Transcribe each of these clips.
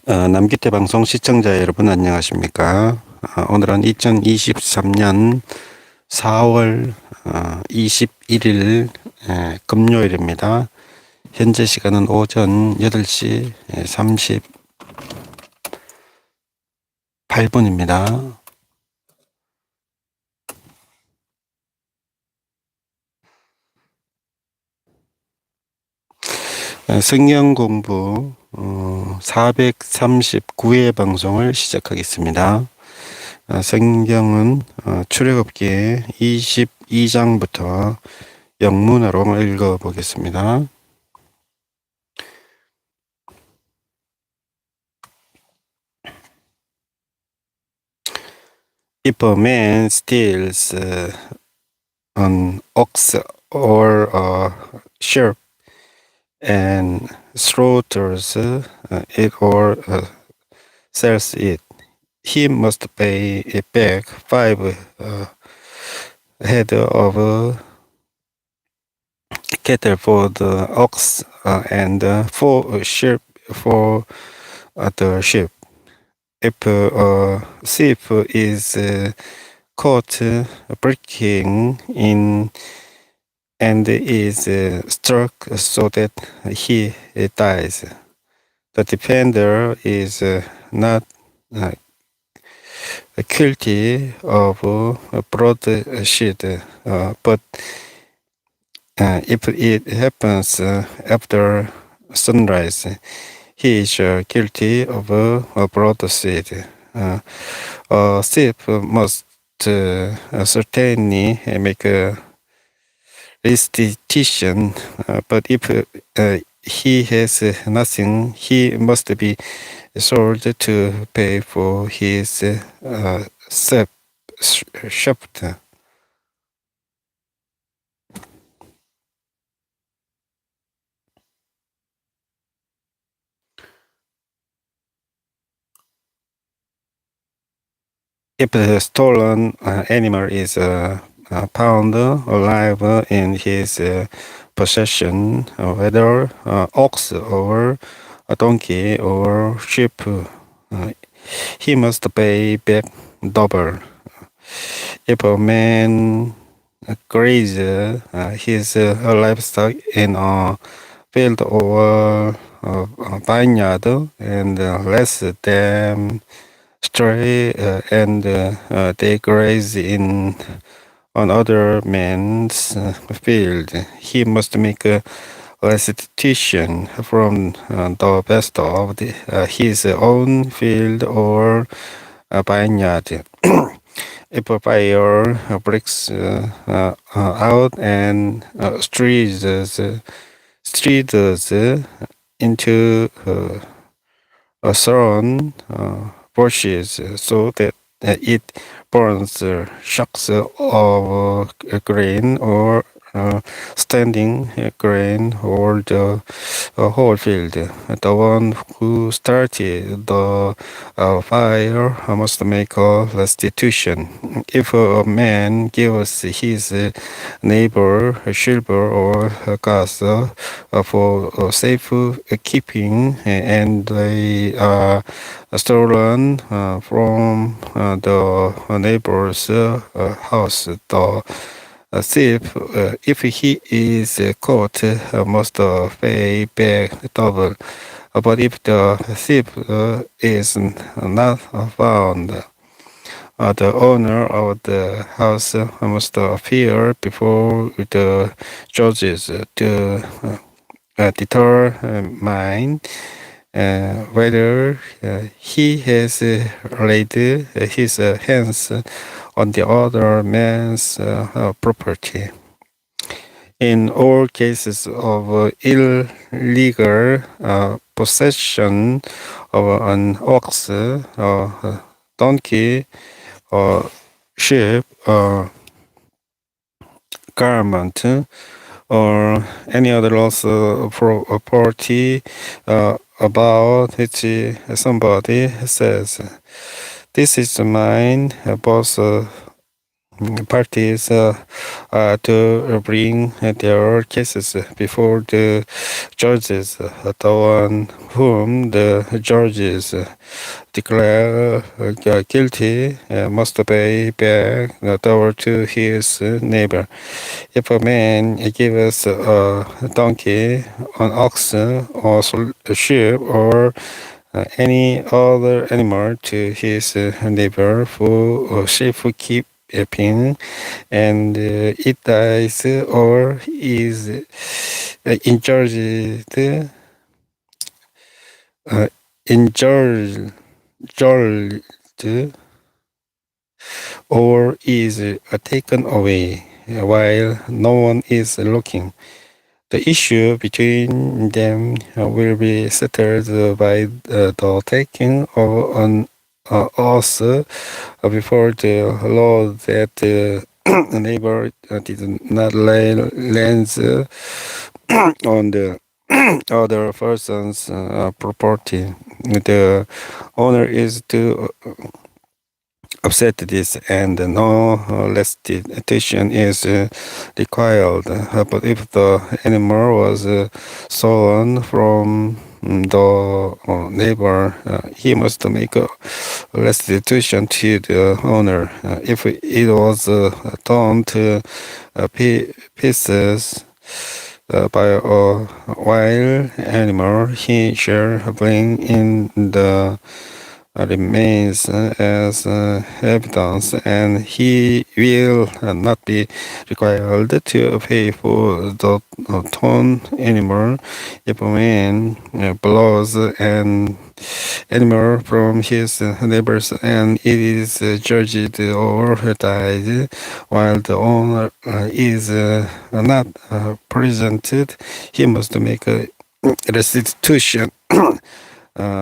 남규태방송 시청자 여러분 안녕하십니까? 오늘은 2023년 4월 21일 금요일입니다. 현재 시간은 오전 8시 38분입니다. 성경공부 439회 방송을 시작하겠습니다. 성경은 출애굽기 22장부터 영문으로 읽어보겠습니다. If a man steals an ox or a sheep and slaughters it or sells it, he must pay back 5 head of cattle for the ox and 4 sheep for the sheep. If a thief is caught breaking in and is struck so that he dies, the defender is not guilty of bloodshed, but if it happens after sunrise, he is guilty of bloodshed. A thief must certainly make a restitution, but if he has nothing, he must be sold to pay for his theft. If the stolen animal is found alive in his possession, whether ox or a donkey or sheep, he must pay back double. If a man grazes his livestock in a field or a vineyard and lets them stray and they graze in another man's field, he must make a restitution from the best of his own field or vineyard. If a fire breaks out and streets into a thorn bushes so that it burns shocks of grain or standing grain or the whole field. The one who started the fire must make a restitution. If a man gives his neighbor silver or glass for safe keeping and they are stolen from the neighbor's house, the thief, if he is caught, must pay back double. But if the thief is not found, the owner of the house must appear before the judges to determine whether he has laid his hands on the other man's property. In all cases of illegal possession of an ox, a donkey, or sheep, or garment, or any other loss of property about which somebody says, "This is mine," both parties to bring their cases before the judges. The one whom the judges declare guilty must pay back the double to his neighbor. If a man gives a donkey, an ox, or a sheep, or any other animal to his neighbor for safekeeping, and it dies or is injured, uh, injured, injured, or is taken away while no one is looking. The issue between them will be settled by the taking of an oath before the law that the neighbor did not lay lands on the other person's property. The owner is to upset this, and no restitution is required. But if the animal was stolen from the neighbor, he must make a restitution to the owner. If it was torn to pieces by a wild animal, he shall bring in the remains as evidence, and he will not be required to pay for the torn animal. If a man blows an animal from his neighbors and it is judged or died while the owner is not presented, he must make a restitution.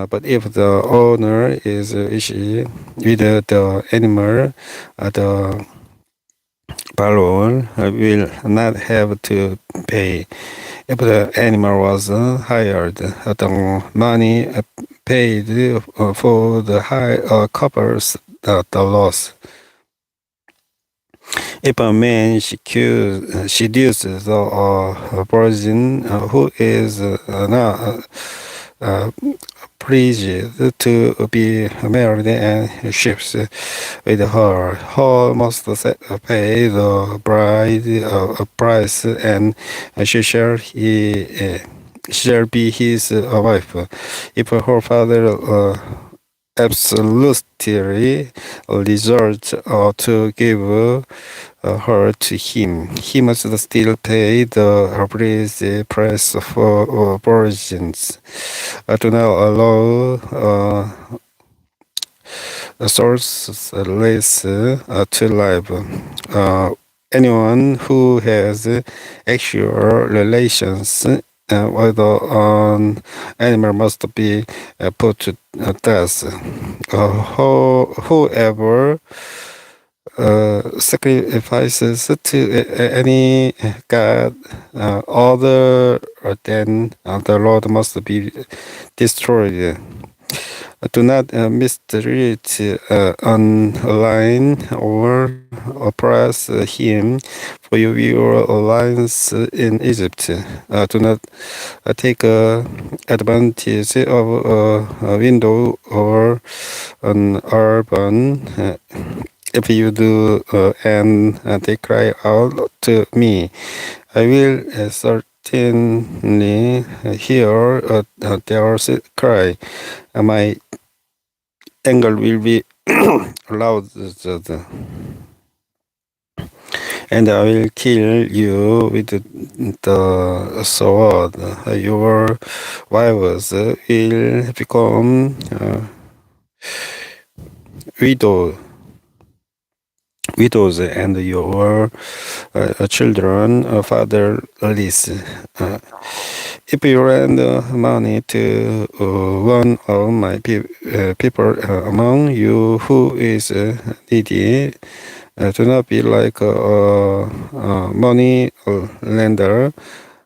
But if the owner is issued with the animal, the borrower will not have to pay. If the animal was hired, the money paid for the hire covers the loss. If a man seduces a virgin who is not pleased to be married and ships with her, must pay the bride a price, and she shall be his wife. If her father absolutely resorts to give her to him, he must still pay the bride price for virgins. Do not allow sourceless to live. Anyone who has actual relations with an animal must be put to death. Whoever sacrifices to any god other than the Lord must be destroyed. Do not mistreat online or oppress him, for you were alliance in Egypt. Do not take advantage of a window or an urban. If you do, and they cry out to me, I will certainly hear their cry. My anger will be loud, and I will kill you with the sword. Your wives will become widows, and your children fatherless. If you lend money to one of my people among you who is needy, do not be like a money lender,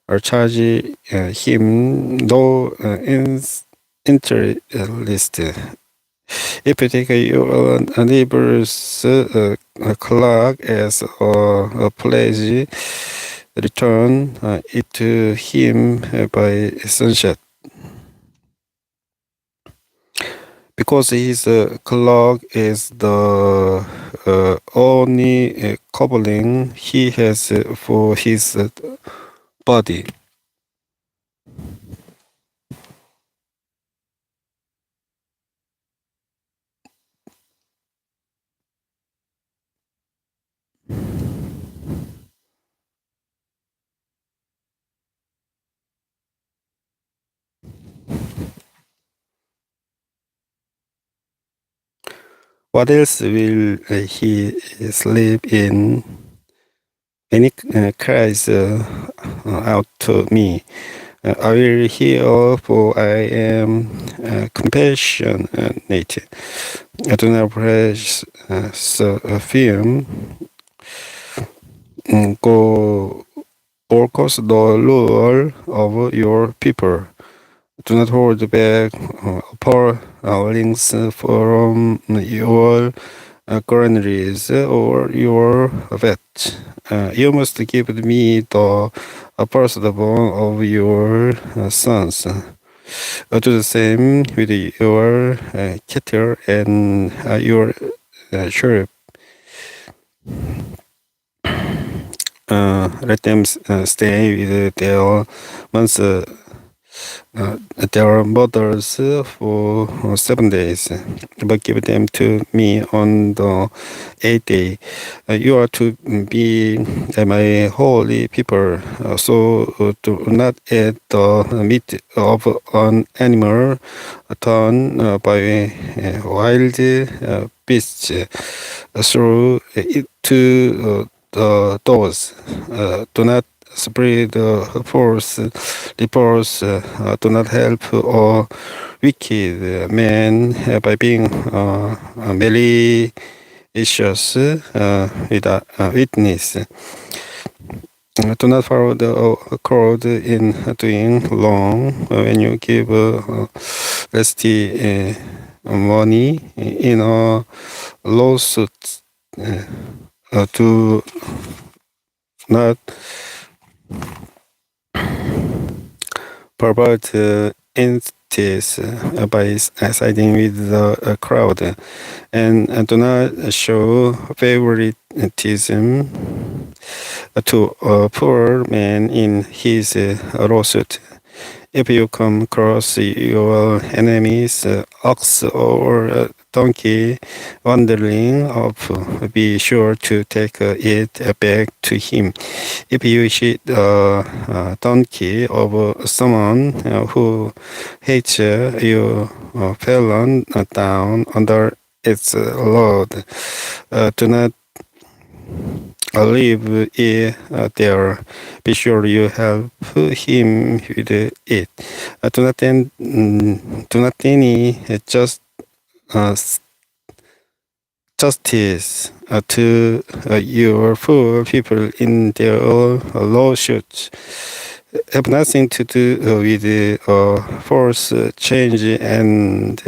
or charge him no interest. If you take your neighbor's clock as a pledge, return it to him by sunset. Because his clock is the only covering he has for his body. What else will he sleep in? And he cries out to me, I will hear, for I am compassionate. I do not press film. Go or cause the lure of your people. Do not hold back poor links from your granaries or your vet. You must give me the firstborn of your sons. Do the same with your cattle and your sheep. Let them stay with their months. Their mothers for 7 days, but give them to me on the 8th day. You are to be my holy people, so do not eat the meat of an animal torn by wild beasts. Throw it to the doors. Do not spread false reports. Do not help a wicked man by being malicious without witness. Do not follow the crowd in doing wrong. When you give resty money in a lawsuit, do not provide entities by siding with the crowd, and do not show favoritism to a poor man in his lawsuit. If you come across your enemy's ox or donkey wandering off, be sure to take it back to him. If you hit a donkey of someone who hates you, fell down under its load, do not leave it there. Be sure you help him with it. Do not any justice to your poor people in their lawsuits. Have nothing to do with force change, and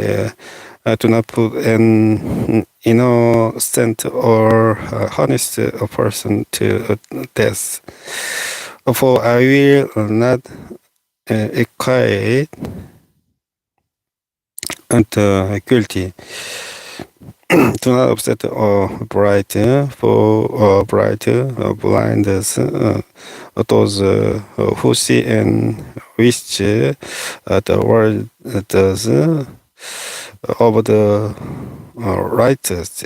do not put an innocent or honest person to death. For I will not acquit the guilty. Do not upset or bright, for bright blinders those who see and wish the world does of the righteous.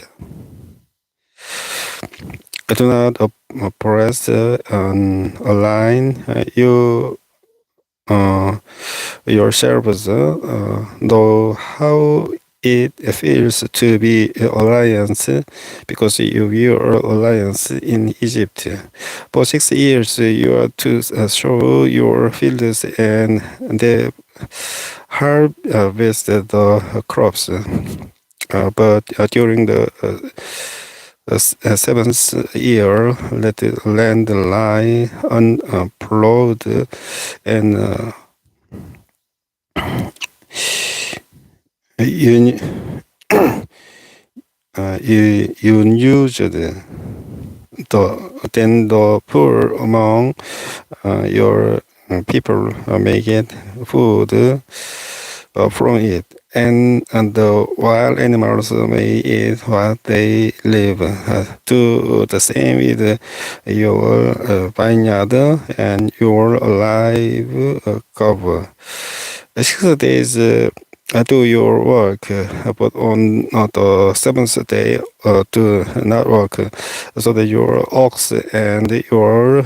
Do not oppress on a line yourselves, know how it feels to be alliance, because you were alliance in Egypt. For 6 years you are to sow your fields and they harvest the crops. But during the seventh year, let the land lie unplowed and you used then the poor among your people make it food from it, and the wild animals may eat what they live. Do the same with your vineyard and your live cover. 6 days do your work, but on the seventh day do not work, so that your ox and your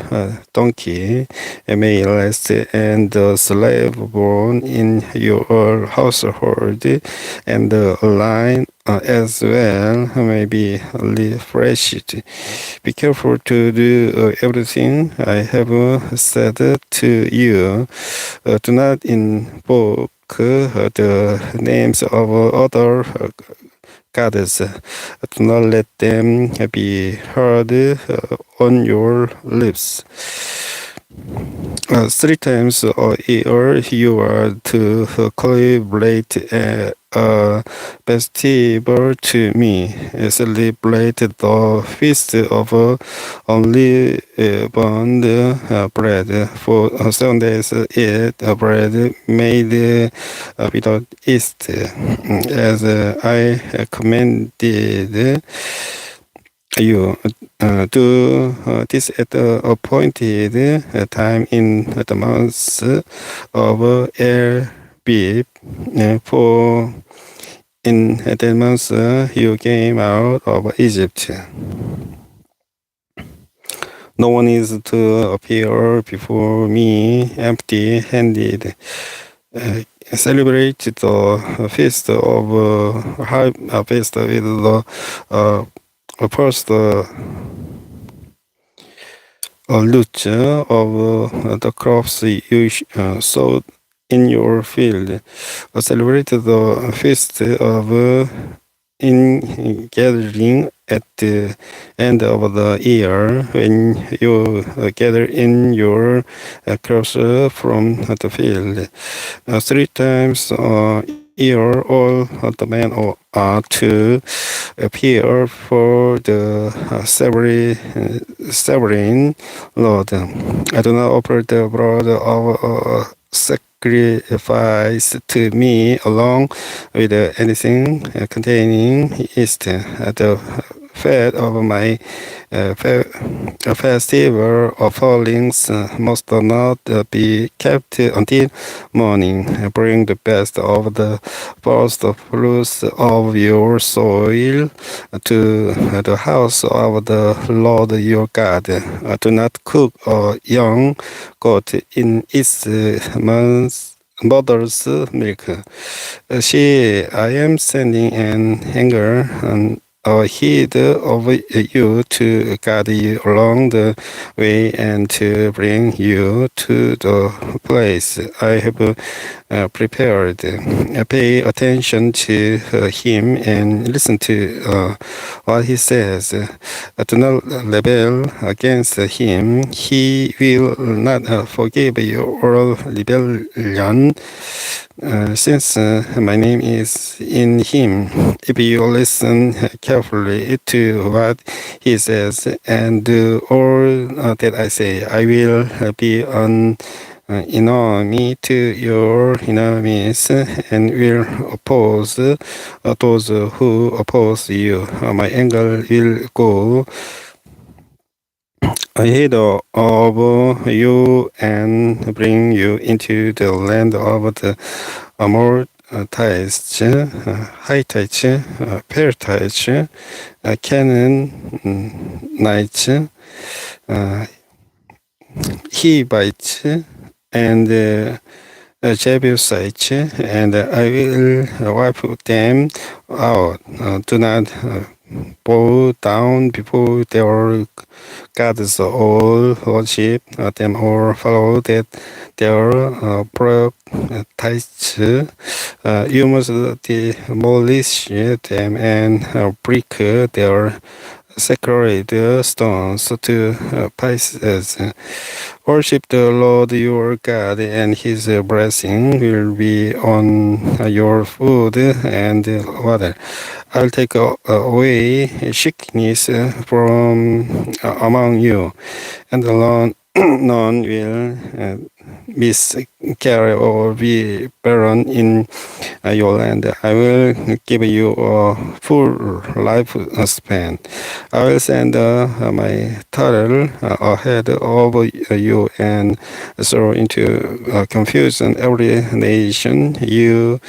donkey may rest, and the slave born in your household and the lion as well may be refreshed. Be careful to do everything I have said to you. Do not invoke the names of other goddess. Do not let them be heard on your lips. 3 times a year you are to celebrate a festival to me. Celebrate the feast of unleavened bread. For 7 days eat bread made without yeast, as I commanded you. Do this at the appointed time in the month of Abib, for in that month you came out of Egypt. No one is to appear before me empty-handed. Celebrate the feast of harvest with the first root of the crops you sowed in your field. Celebrate the feast of in gathering at the end of the year, when you gather in your crops from the field. 3 times a year all the men are to appear for the sovereign Lord. I do not offer the blood of sacrifice to me along with anything containing yeast. The fat of my festival offerings must not be kept until morning. Bring the best of the first fruits of your soil to the house of the Lord your God. Do not cook a young goat in its mother's milk. I am sending an anger ahead of you to guide you along the way and to bring you to the place I have prepared. Pay attention to him and listen to what he says. Do not rebel against him. He will not forgive your rebellion. Since my name is in him, if you listen carefully to what he says and do all that I say, I will be an enemy to your enemies and will oppose those who oppose you. My anger will go ahead of you and bring you into the land of the Amorites, Hittites, Perizzites, Canaanites, Hivites, and Jebusites, and I will wipe them out. Do not bow down before their gods or worship them or follow their practices. You must demolish them and break their sacred stones to pieces. Worship the Lord your God, and his blessing will be on your food and water. I'll take away sickness from among you, and none will miscarry or be barren in your land. I will give you a full life span. I will send my turtle ahead of you and throw into confusion every nation you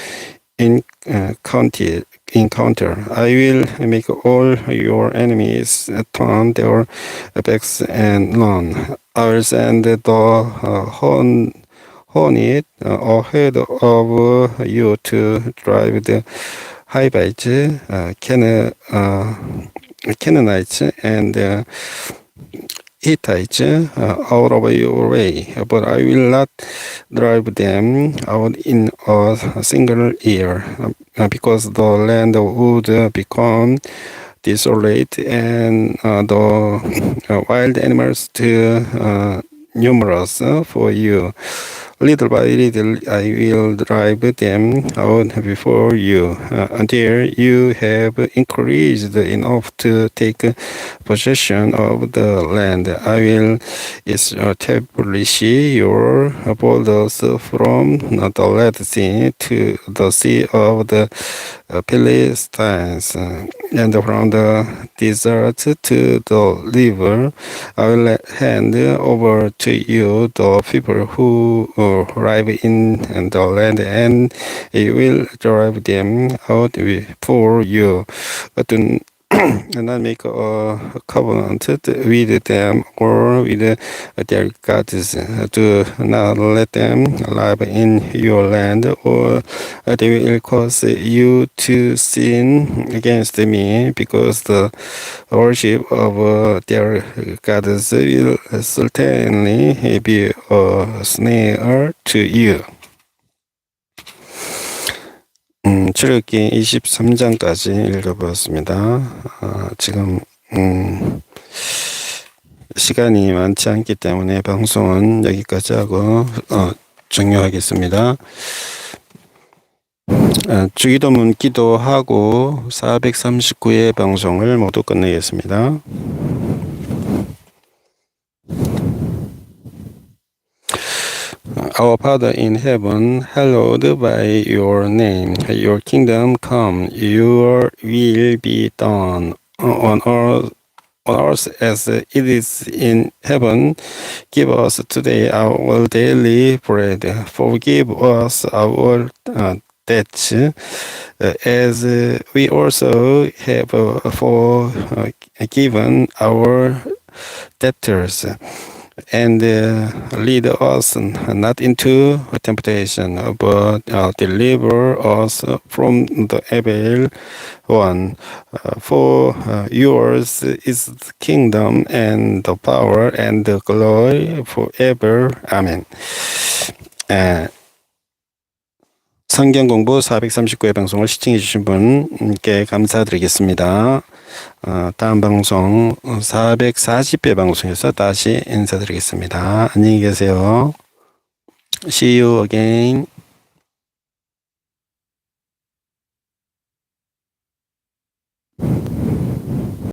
encounter. I will make all your enemies turn their backs and run. I will send the hornet ahead of you to drive the Hivites, Canaanites, and Hittites out of your way, but I will not drive them out in a single year, because the land would become desolate and the wild animals too numerous for you. Little by little, I will drive them out before you until you have increased enough to take possession of the land. I will establish your borders from the Red Sea to the Sea of the Philistines, and from the desert to the river. I will hand over to you the people who arrive in the land, and you will drive them out before you. Do not make a covenant with them or with their gods. Do not let them live in your land, or they will cause you to sin against me, because the worship of their gods will certainly be a snare to you. 출애굽기 23장까지 읽어보았습니다. 지금 시간이 많지 않기 때문에 방송은 여기까지 하고 종료하겠습니다. 주기도문 기도하고 439회 방송을 모두 끝내겠습니다. Our Father in heaven, hallowed by your name. Your kingdom come, your will be done on earth as it is in heaven. Give us today our daily bread. Forgive us our debts, as we also have forgiven our debtors. And lead us not into temptation, but deliver us from the evil one. For yours is the kingdom and the power and the glory forever. Amen. 성경공부 439회 방송을 시청해주신 분께 감사드리겠습니다. 다음 방송 440회 방송에서 다시 인사드리겠습니다. 안녕히 계세요. See you again.